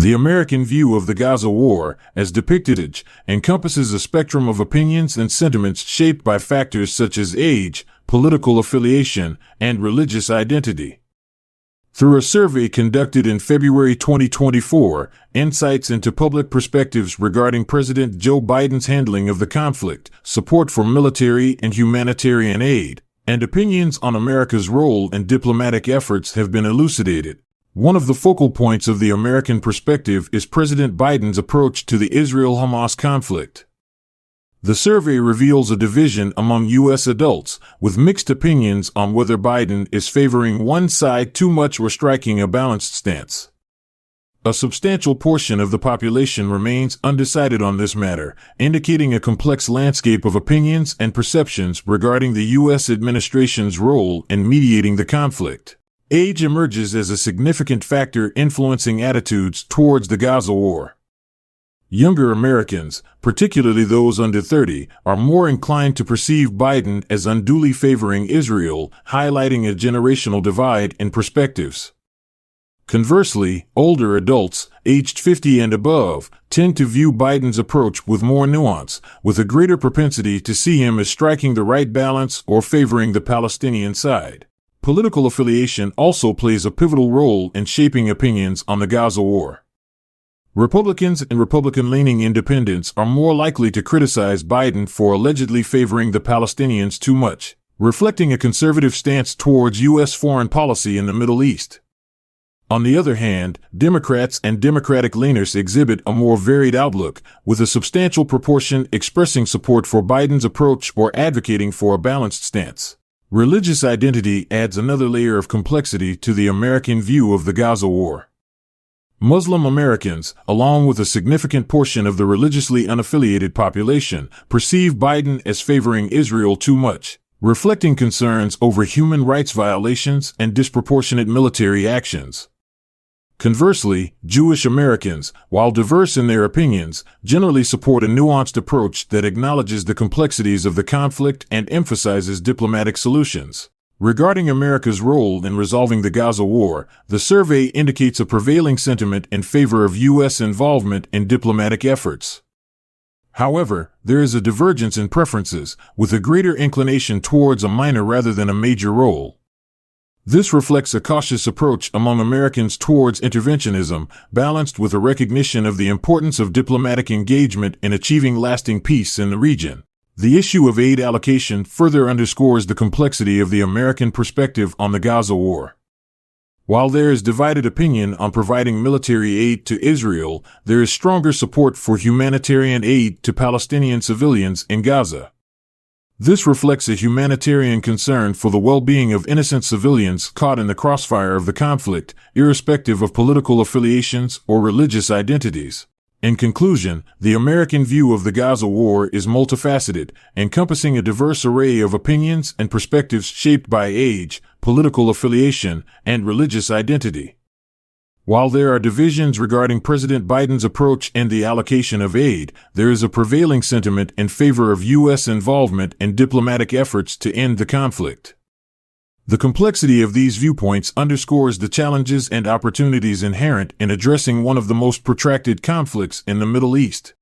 The American view of the Gaza war, as depicted, encompasses a spectrum of opinions and sentiments shaped by factors such as age, political affiliation, and religious identity. Through a survey conducted in February 2024, insights into public perspectives regarding President Joe Biden's handling of the conflict, support for military and humanitarian aid, and opinions on America's role in diplomatic efforts have been elucidated. One of the focal points of the American perspective is President Biden's approach to the Israel-Hamas conflict. The survey reveals a division among U.S. adults, with mixed opinions on whether Biden is favoring one side too much or striking a balanced stance. A substantial portion of the population remains undecided on this matter, indicating a complex landscape of opinions and perceptions regarding the U.S. administration's role in mediating the conflict. Age emerges as a significant factor influencing attitudes towards the Gaza war. Younger Americans, particularly those under 30, are more inclined to perceive Biden as unduly favoring Israel, highlighting a generational divide in perspectives. Conversely, older adults, aged 50 and above, tend to view Biden's approach with more nuance, with a greater propensity to see him as striking the right balance or favoring the Palestinian side. Political affiliation also plays a pivotal role in shaping opinions on the Gaza war. Republicans and Republican-leaning independents are more likely to criticize Biden for allegedly favoring the Palestinians too much, reflecting a conservative stance towards U.S. foreign policy in the Middle East. On the other hand, Democrats and Democratic leaners exhibit a more varied outlook, with a substantial proportion expressing support for Biden's approach or advocating for a balanced stance. Religious identity adds another layer of complexity to the American view of the Gaza war. Muslim Americans, along with a significant portion of the religiously unaffiliated population, perceive Biden as favoring Israel too much, reflecting concerns over human rights violations and disproportionate military actions. Conversely, Jewish Americans, while diverse in their opinions, generally support a nuanced approach that acknowledges the complexities of the conflict and emphasizes diplomatic solutions. Regarding America's role in resolving the Gaza war, the survey indicates a prevailing sentiment in favor of U.S. involvement in diplomatic efforts. However, there is a divergence in preferences, with a greater inclination towards a minor rather than a major role. This reflects a cautious approach among Americans towards interventionism, balanced with a recognition of the importance of diplomatic engagement in achieving lasting peace in the region. The issue of aid allocation further underscores the complexity of the American perspective on the Gaza war. While there is divided opinion on providing military aid to Israel, there is stronger support for humanitarian aid to Palestinian civilians in Gaza. This reflects a humanitarian concern for the well-being of innocent civilians caught in the crossfire of the conflict, irrespective of political affiliations or religious identities. In conclusion, the American view of the Gaza war is multifaceted, encompassing a diverse array of opinions and perspectives shaped by age, political affiliation, and religious identity. While there are divisions regarding President Biden's approach and the allocation of aid, there is a prevailing sentiment in favor of U.S. involvement in diplomatic efforts to end the conflict. The complexity of these viewpoints underscores the challenges and opportunities inherent in addressing one of the most protracted conflicts in the Middle East.